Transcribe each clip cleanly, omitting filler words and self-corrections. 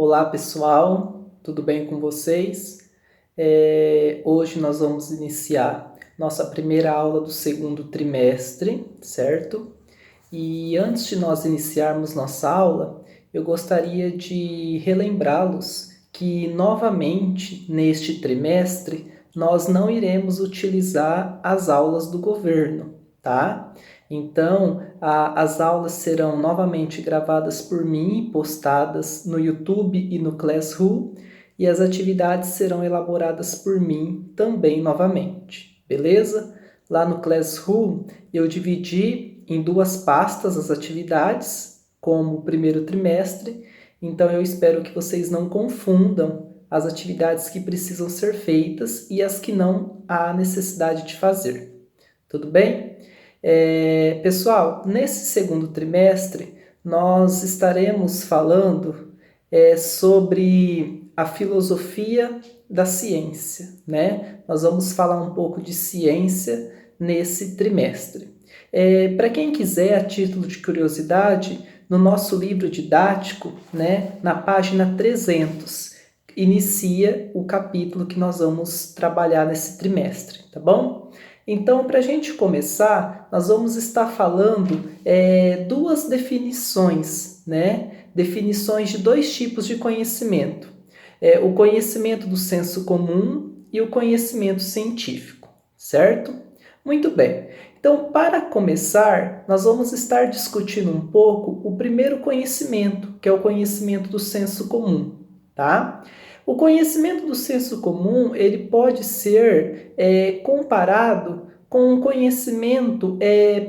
Olá pessoal, tudo bem com vocês? Hoje nós vamos iniciar nossa primeira aula do segundo trimestre, certo? E antes de nós iniciarmos nossa aula, eu gostaria de relembrá-los que novamente neste trimestre nós não iremos utilizar as aulas do governo, tá? Então, as aulas serão novamente gravadas por mim e postadas no YouTube e no Classroom, e as atividades serão elaboradas por mim também novamente, beleza? Lá no Classroom eu dividi em duas pastas as atividades, como o primeiro trimestre, então eu espero que vocês não confundam as atividades que precisam ser feitas e as que não há necessidade de fazer. Tudo bem? Pessoal, nesse segundo trimestre, nós estaremos falando sobre a filosofia da ciência, né? Nós vamos falar um pouco de ciência nesse trimestre. Para quem quiser, a título de curiosidade, no nosso livro didático, né, na página 300, inicia o capítulo que nós vamos trabalhar nesse trimestre, tá bom? Então, para a gente começar, nós vamos estar falando duas definições, né? Definições de dois tipos de conhecimento. O conhecimento do senso comum e o conhecimento científico, certo? Muito bem. Então, para começar, nós vamos estar discutindo um pouco o primeiro conhecimento, que é o conhecimento do senso comum, tá? O conhecimento do senso comum, ele pode ser comparado com um conhecimento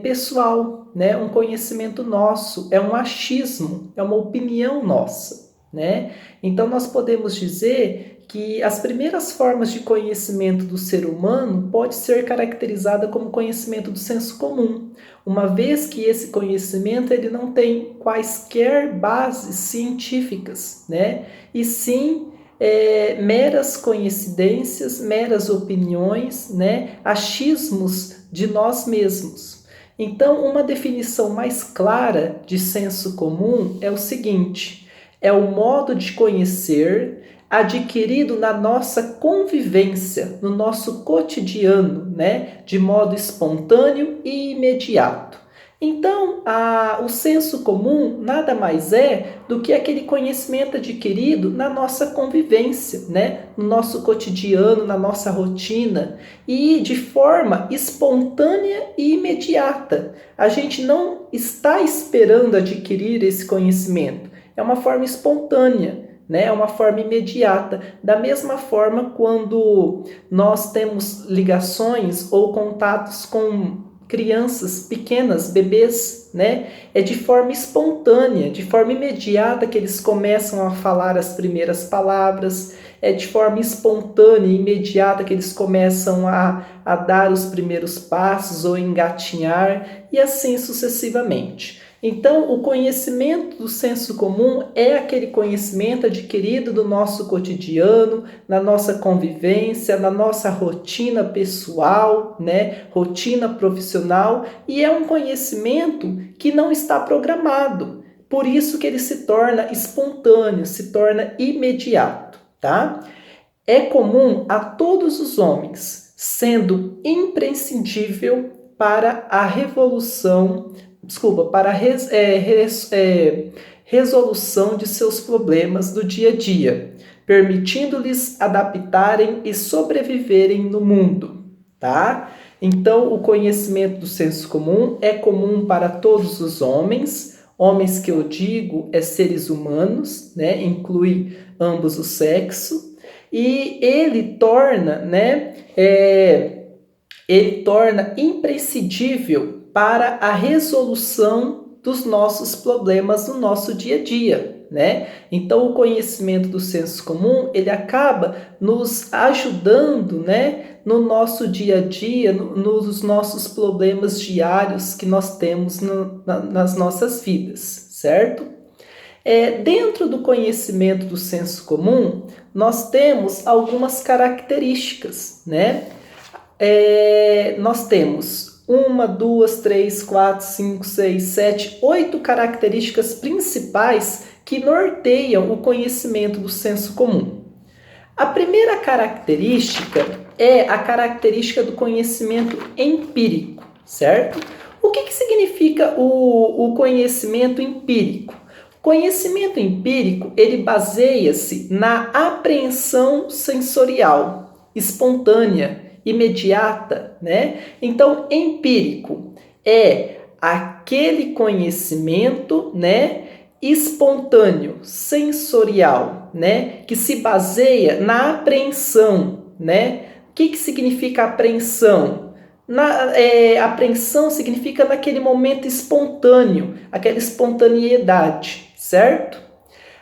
pessoal, né? Um conhecimento nosso, é um achismo, é uma opinião nossa, né? Então, nós podemos dizer que as primeiras formas de conhecimento do ser humano pode ser caracterizada como conhecimento do senso comum, uma vez que esse conhecimento ele não tem quaisquer bases científicas, né? E sim meras coincidências, meras opiniões, né? Achismos de nós mesmos. Então, uma definição mais clara de senso comum é o seguinte: é o modo de conhecer adquirido na nossa convivência, no nosso cotidiano, né? De modo espontâneo e imediato. Então, o senso comum nada mais é do que aquele conhecimento adquirido na nossa convivência, né? No nosso cotidiano, na nossa rotina, e de forma espontânea e imediata. A gente não está esperando adquirir esse conhecimento, é uma forma espontânea. Né? É uma forma imediata. Da mesma forma, quando nós temos ligações ou contatos com crianças pequenas, bebês, né? É de forma espontânea, de forma imediata que eles começam a falar as primeiras palavras, é de forma espontânea e imediata que eles começam a dar os primeiros passos ou engatinhar, e assim sucessivamente. Então, o conhecimento do senso comum é aquele conhecimento adquirido do nosso cotidiano, na nossa convivência, na nossa rotina pessoal, né? Rotina profissional, e é um conhecimento que não está programado. Por isso que ele se torna espontâneo, se torna imediato, tá? É comum a todos os homens, sendo imprescindível para a para a resolução de seus problemas do dia a dia, permitindo-lhes adaptarem e sobreviverem no mundo, tá? Então, o conhecimento do senso comum é comum para todos os homens, homens que eu digo seres humanos, né? Inclui ambos os sexos, e ele torna, né? Ele torna imprescindível para a resolução dos nossos problemas no nosso dia a dia, né? Então, o conhecimento do senso comum, ele acaba nos ajudando, né, no nosso dia a dia, nos nossos problemas diários que nós temos nas nossas vidas, certo? Dentro do conhecimento do senso comum, nós temos algumas características, né? Nós temos 1, 2, 3, 4, 5, 6, 7, 8 características principais que norteiam o conhecimento do senso comum. A primeira característica é a característica do conhecimento empírico, certo? O que significa o conhecimento empírico? O conhecimento empírico, ele baseia-se na apreensão sensorial, espontânea, imediata, né? Então, empírico é aquele conhecimento, né, espontâneo, sensorial, né, que se baseia na apreensão, né? O que significa apreensão? Apreensão significa naquele momento espontâneo, aquela espontaneidade, certo?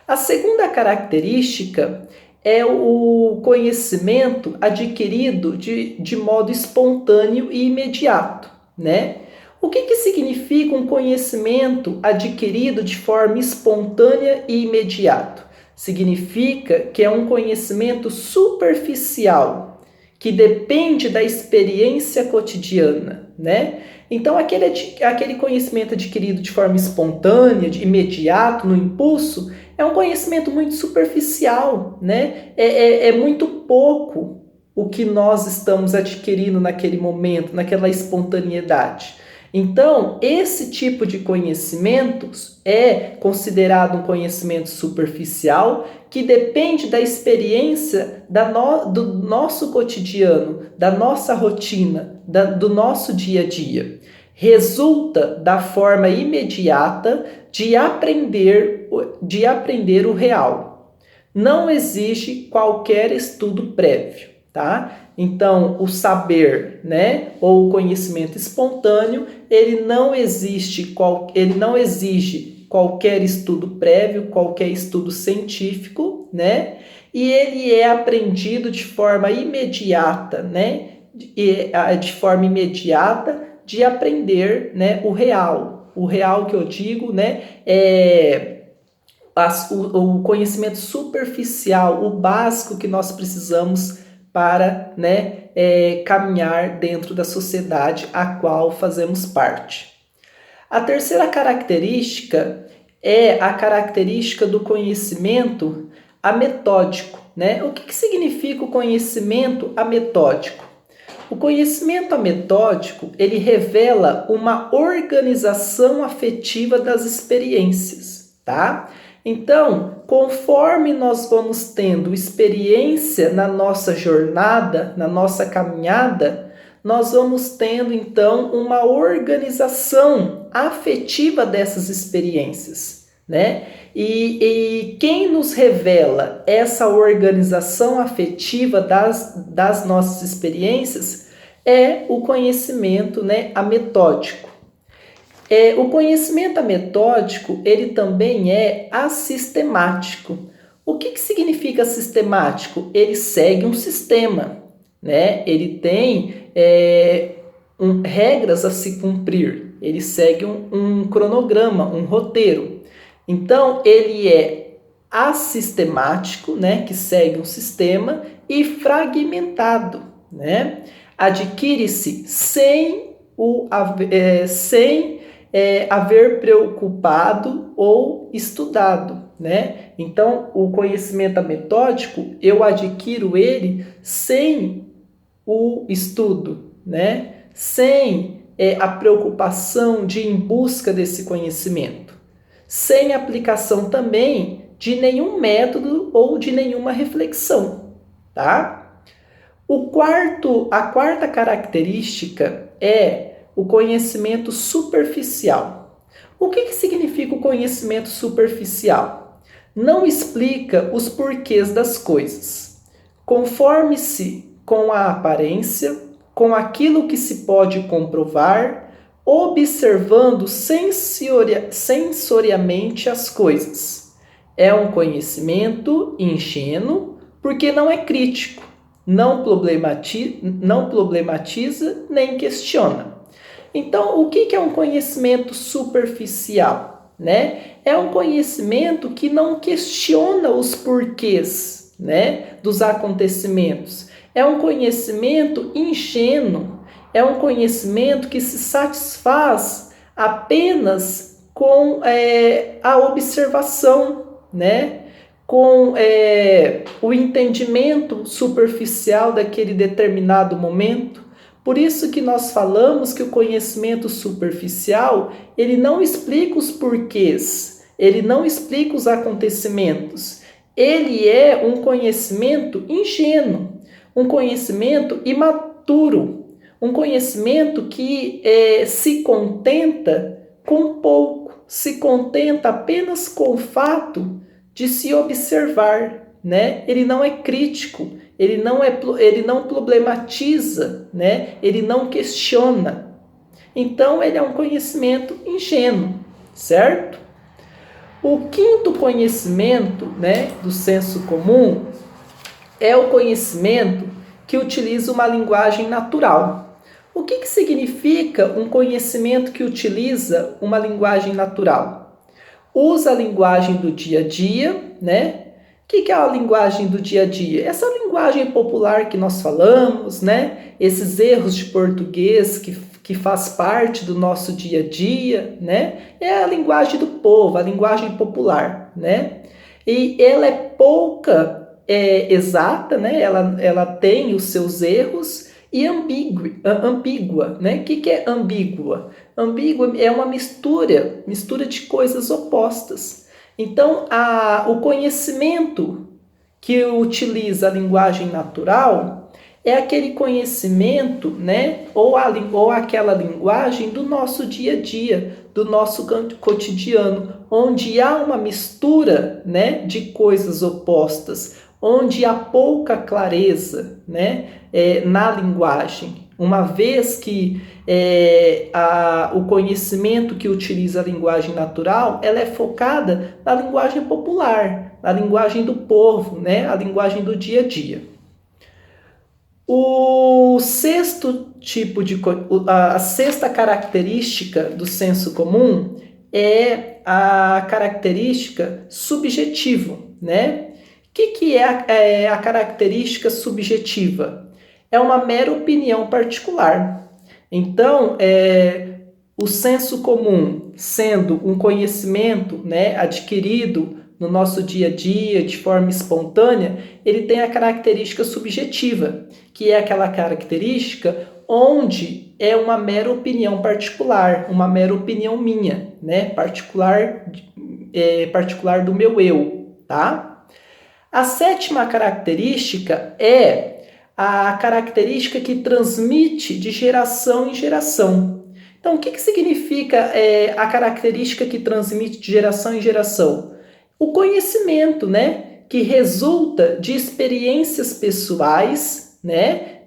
A segunda característica é o conhecimento adquirido de modo espontâneo e imediato, né? O que significa um conhecimento adquirido de forma espontânea e imediato? Significa que é um conhecimento superficial, que depende da experiência cotidiana, né? Então, aquele conhecimento adquirido de forma espontânea, de imediato, no impulso, é um conhecimento muito superficial, né? É muito pouco o que nós estamos adquirindo naquele momento, naquela espontaneidade. Então, esse tipo de conhecimentos é considerado um conhecimento superficial que depende da experiência do nosso cotidiano, da nossa rotina, do nosso dia a dia. Resulta da forma imediata de aprender o real. Não exige qualquer estudo prévio, tá? Então, o saber, né, ou o conhecimento espontâneo, ele não exige qualquer estudo prévio, qualquer estudo científico, né? E ele é aprendido de forma imediata, né? De forma imediata de aprender, né, o real. O real que eu digo, né, o conhecimento superficial, o básico que nós precisamos para, né, caminhar dentro da sociedade a qual fazemos parte. A terceira característica é a característica do conhecimento ametódico, né? O que significa o conhecimento ametódico? O conhecimento ametódico, ele revela uma organização afetiva das experiências, tá? Então, conforme nós vamos tendo experiência na nossa jornada, na nossa caminhada, nós vamos tendo, então, uma organização afetiva dessas experiências, né? E quem nos revela essa organização afetiva das nossas experiências é o conhecimento, né, ametódico. O conhecimento ametódico, ele também é assistemático. O que significa sistemático? Ele segue um sistema, né? Ele tem regras a se cumprir, ele segue um cronograma, um roteiro. Então, ele é assistemático, né? Que segue um sistema, e fragmentado, né? Adquire-se sem haver preocupado ou estudado, né? Então, o conhecimento metódico, eu adquiro ele sem o estudo, né? Sem a preocupação de ir em busca desse conhecimento, sem aplicação também de nenhum método ou de nenhuma reflexão, tá? A quarta característica é o conhecimento superficial. O que significa o conhecimento superficial? Não explica os porquês das coisas. Conforme-se com a aparência, com aquilo que se pode comprovar, observando sensoriamente as coisas. É um conhecimento ingênuo, porque não é crítico, não problematiza nem questiona. Então, o que é um conhecimento superficial, né? É um conhecimento que não questiona os porquês, né, dos acontecimentos. É um conhecimento ingênuo, é um conhecimento que se satisfaz apenas com a observação, né, com o entendimento superficial daquele determinado momento. Por isso que nós falamos que o conhecimento superficial, ele não explica os porquês, ele não explica os acontecimentos. Ele é um conhecimento ingênuo, um conhecimento imaturo, um conhecimento que se contenta com pouco, se contenta apenas com o fato de se observar, né? Ele não é crítico, ele não problematiza, né? Ele não questiona. Então, ele é um conhecimento ingênuo, certo? O quinto conhecimento, né, do senso comum é o conhecimento que utiliza uma linguagem natural. O que significa um conhecimento que utiliza uma linguagem natural? Usa a linguagem do dia a dia, né? O que é a linguagem do dia a dia? Essa linguagem popular que nós falamos, né? Esses erros de português que faz parte do nosso dia a dia, né? É a linguagem do povo, a linguagem popular, né? E ela é pouca exata, né? Ela tem os seus erros e ambígua, né? O que é ambígua? Ambígua é uma mistura de coisas opostas. Então, o conhecimento que utiliza a linguagem natural é aquele conhecimento, né? Ou aquela linguagem do nosso dia a dia, do nosso cotidiano, onde há uma mistura, né, de coisas opostas, onde há pouca clareza, né, na linguagem. Uma vez que o conhecimento que utiliza a linguagem natural, ela é focada na linguagem popular, na linguagem do povo, né, a linguagem do dia a dia. O sexto tipo a sexta característica do senso comum é a característica subjetiva, né? O que é a característica subjetiva? É uma mera opinião particular. Então, o senso comum, sendo um conhecimento, né, adquirido no nosso dia a dia, de forma espontânea, ele tem a característica subjetiva, que é aquela característica onde é uma mera opinião particular, uma mera opinião minha, né, particular do meu eu, tá? A sétima característica é a característica que transmite de geração em geração. Então, o que significa a característica que transmite de geração em geração? O conhecimento, né, que resulta de experiências pessoais, né,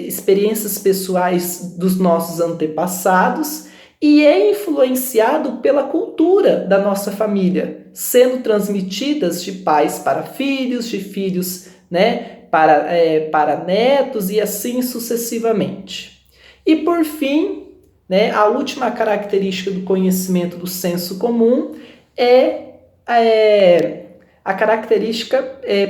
experiências pessoais dos nossos antepassados, e é influenciado pela cultura da nossa família, sendo transmitidas de pais para filhos, de filhos, né, para netos e assim sucessivamente. E por fim, né, a última característica do conhecimento do senso comum é a característica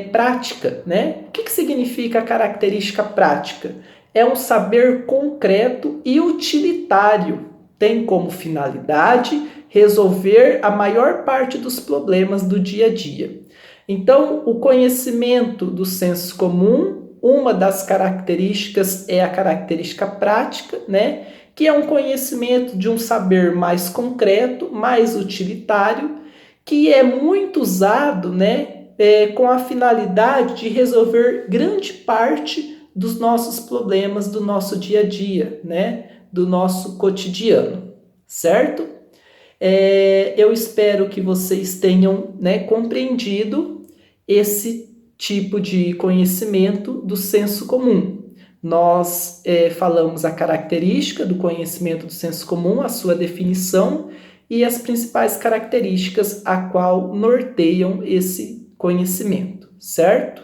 prática, né? O que significa a característica prática? É um saber concreto e utilitário. Tem como finalidade resolver a maior parte dos problemas do dia a dia. Então, o conhecimento do senso comum, uma das características é a característica prática, né? Que é um conhecimento de um saber mais concreto, mais utilitário, que é muito usado, né, com a finalidade de resolver grande parte dos nossos problemas do nosso dia a dia, né, do nosso cotidiano, certo? Eu espero que vocês tenham, né, compreendido esse tipo de conhecimento do senso comum. Nós falamos a característica do conhecimento do senso comum, a sua definição e as principais características a qual norteiam esse conhecimento, certo?